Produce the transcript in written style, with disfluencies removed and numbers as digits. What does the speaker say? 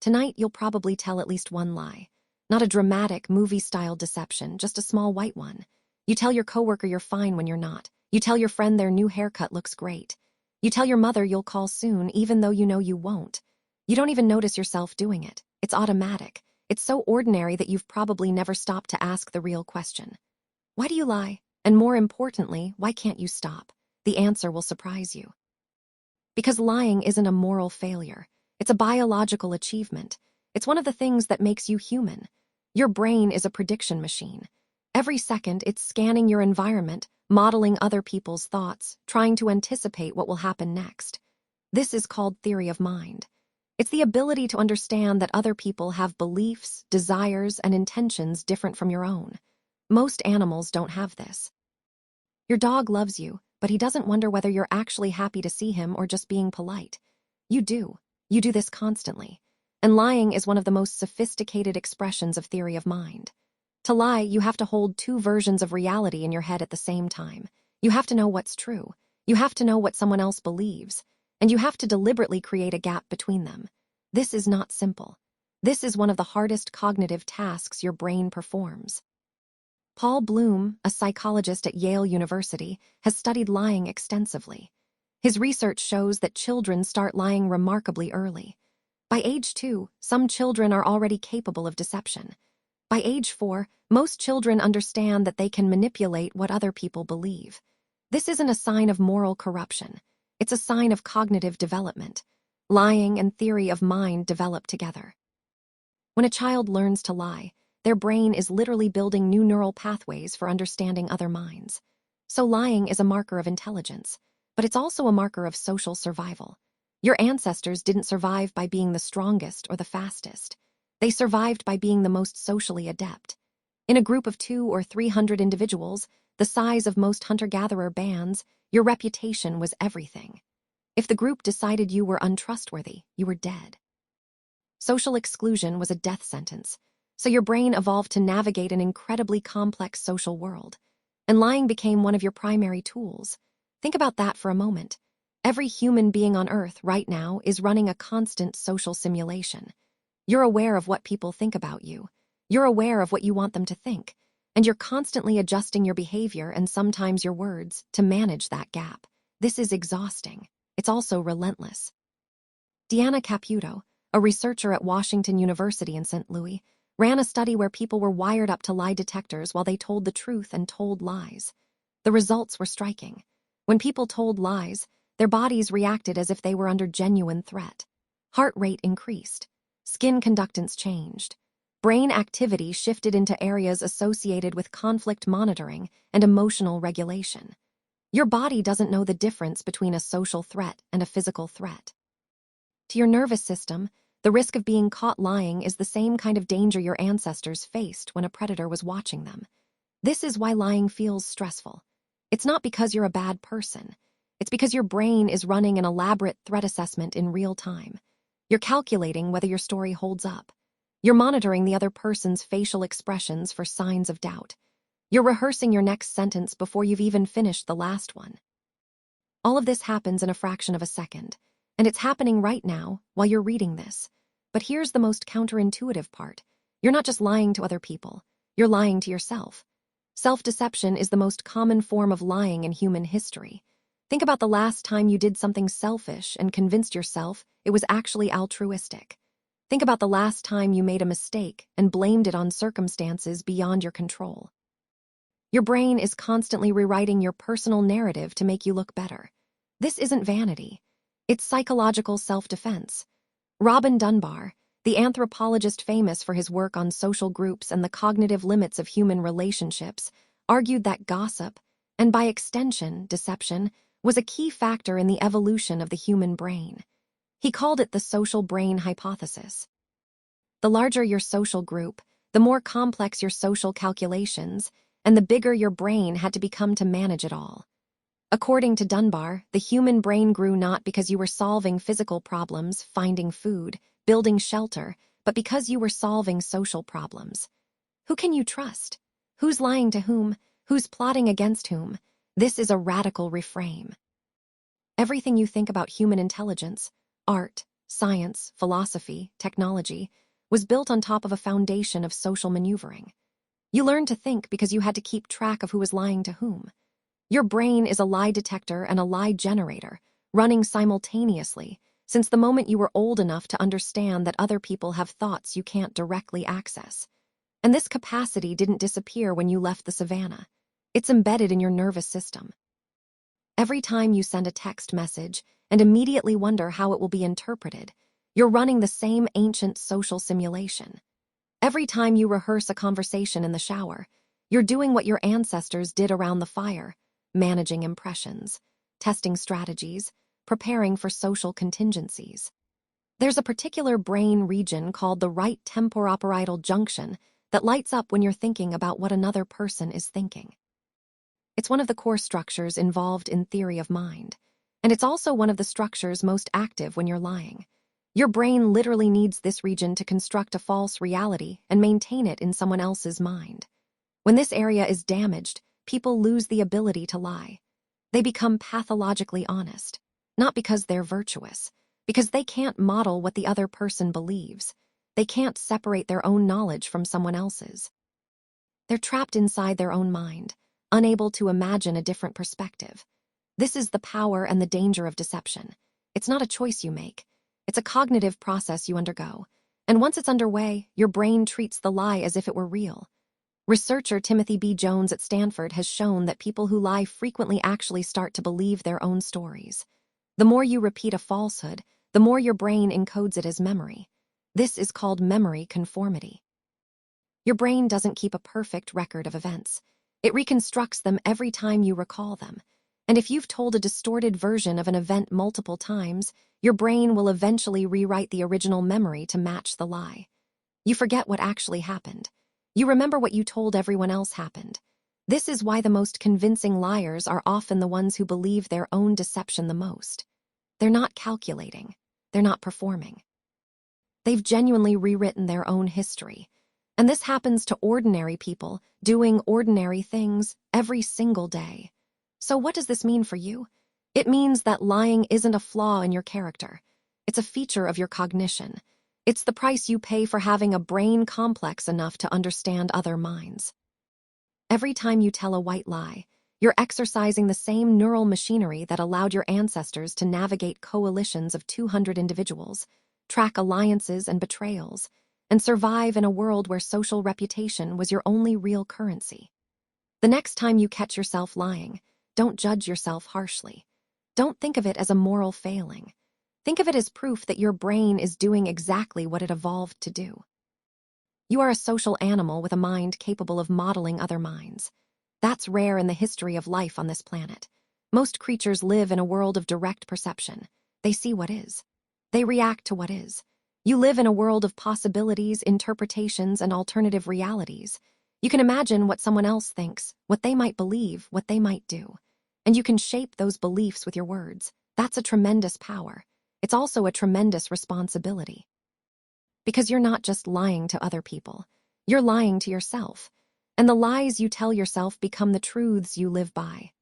Tonight, you'll probably tell at least one lie. Not a dramatic, movie-style deception, just a small white one. You tell your coworker you're fine when you're not. You tell your friend their new haircut looks great. You tell your mother you'll call soon, even though you know you won't. You don't even notice yourself doing it. It's automatic. It's so ordinary that you've probably never stopped to ask the real question. Why do you lie? And more importantly, why can't you stop? The answer will surprise you. Because lying isn't a moral failure. It's a biological achievement. It's one of the things that makes you human. Your brain is a prediction machine. Every second, it's scanning your environment, modeling other people's thoughts, trying to anticipate what will happen next. This is called theory of mind. It's the ability to understand that other people have beliefs, desires, and intentions different from your own. Most animals don't have this. Your dog loves you, but he doesn't wonder whether you're actually happy to see him or just being polite. You do. You do this constantly. And lying is one of the most sophisticated expressions of theory of mind. To lie, you have to hold two versions of reality in your head at the same time. You have to know what's true. You have to know what someone else believes. And you have to deliberately create a gap between them. This is not simple. This is one of the hardest cognitive tasks your brain performs. Paul Bloom, a psychologist at Yale University, has studied lying extensively. His research shows that children start lying remarkably early. By age 2, some children are already capable of deception. By age 4, most children understand that they can manipulate what other people believe. This isn't a sign of moral corruption. It's a sign of cognitive development. Lying and theory of mind develop together. When a child learns to lie, their brain is literally building new neural pathways for understanding other minds. So lying is a marker of intelligence, but it's also a marker of social survival. Your ancestors didn't survive by being the strongest or the fastest. They survived by being the most socially adept. In a group of 200 or 300 individuals, the size of most hunter-gatherer bands, your reputation was everything. If the group decided you were untrustworthy, you were dead. Social exclusion was a death sentence, so your brain evolved to navigate an incredibly complex social world. And lying became one of your primary tools. Think about that for a moment. Every human being on Earth right now is running a constant social simulation. You're aware of what people think about you. You're aware of what you want them to think. And you're constantly adjusting your behavior and sometimes your words to manage that gap. This is exhausting. It's also relentless. Deanna Caputo, a researcher at Washington University in St. Louis, ran a study where people were wired up to lie detectors while they told the truth and told lies. The results were striking. When people told lies, their bodies reacted as if they were under genuine threat. Heart rate increased. Skin conductance changed. Brain activity shifted into areas associated with conflict monitoring and emotional regulation. Your body doesn't know the difference between a social threat and a physical threat. To your nervous system, the risk of being caught lying is the same kind of danger your ancestors faced when a predator was watching them. This is why lying feels stressful. It's not because you're a bad person. It's because your brain is running an elaborate threat assessment in real time. You're calculating whether your story holds up. You're monitoring the other person's facial expressions for signs of doubt. You're rehearsing your next sentence before you've even finished the last one. All of this happens in a fraction of a second, and it's happening right now while you're reading this. But here's the most counterintuitive part. You're not just lying to other people. You're lying to yourself. Self-deception is the most common form of lying in human history. Think about the last time you did something selfish and convinced yourself it was actually altruistic. Think about the last time you made a mistake and blamed it on circumstances beyond your control. Your brain is constantly rewriting your personal narrative to make you look better. This isn't vanity. It's psychological self-defense. Robin Dunbar, the anthropologist famous for his work on social groups and the cognitive limits of human relationships, argued that gossip, and by extension, deception, was a key factor in the evolution of the human brain. He called it the social brain hypothesis. The larger your social group, the more complex your social calculations, and the bigger your brain had to become to manage it all. According to Dunbar, the human brain grew not because you were solving physical problems, finding food, building shelter, but because you were solving social problems. Who can you trust? Who's lying to whom? Who's plotting against whom? This is a radical reframe. Everything you think about human intelligence, art, science, philosophy, technology, was built on top of a foundation of social maneuvering. You learned to think because you had to keep track of who was lying to whom. Your brain is a lie detector and a lie generator, running simultaneously, since the moment you were old enough to understand that other people have thoughts you can't directly access. And this capacity didn't disappear when you left the savannah. It's embedded in your nervous system. Every time you send a text message and immediately wonder how it will be interpreted, you're running the same ancient social simulation. Every time you rehearse a conversation in the shower, you're doing what your ancestors did around the fire, managing impressions, testing strategies, preparing for social contingencies. There's a particular brain region called the right temporoparietal junction that lights up when you're thinking about what another person is thinking. It's one of the core structures involved in theory of mind, and it's also one of the structures most active when you're lying. Your brain literally needs this region to construct a false reality and maintain it in someone else's mind. When this area is damaged, people lose the ability to lie. They become pathologically honest, not because they're virtuous, because they can't model what the other person believes. They can't separate their own knowledge from someone else's. They're trapped inside their own mind, unable to imagine a different perspective. This is the power and the danger of deception. It's not a choice you make. It's a cognitive process you undergo. And once it's underway, your brain treats the lie as if it were real. Researcher Timothy B. Jones at Stanford has shown that people who lie frequently actually start to believe their own stories. The more you repeat a falsehood, the more your brain encodes it as memory. This is called memory conformity. Your brain doesn't keep a perfect record of events. It reconstructs them every time you recall them. And if you've told a distorted version of an event multiple times, your brain will eventually rewrite the original memory to match the lie. You forget what actually happened. You remember what you told everyone else happened. This is why the most convincing liars are often the ones who believe their own deception the most. They're not calculating. They're not performing. They've genuinely rewritten their own history. And this happens to ordinary people doing ordinary things every single day. So what does this mean for you? It means that lying isn't a flaw in your character. It's a feature of your cognition. It's the price you pay for having a brain complex enough to understand other minds. Every time you tell a white lie, you're exercising the same neural machinery that allowed your ancestors to navigate coalitions of 200 individuals, track alliances and betrayals, and survive in a world where social reputation was your only real currency. The next time you catch yourself lying, don't judge yourself harshly. Don't think of it as a moral failing. Think of it as proof that your brain is doing exactly what it evolved to do. You are a social animal with a mind capable of modeling other minds. That's rare in the history of life on this planet. Most creatures live in a world of direct perception. They see what is. They react to what is. You live in a world of possibilities, interpretations, and alternative realities. You can imagine what someone else thinks, what they might believe, what they might do. And you can shape those beliefs with your words. That's a tremendous power. It's also a tremendous responsibility. Because you're not just lying to other people. You're lying to yourself. And the lies you tell yourself become the truths you live by.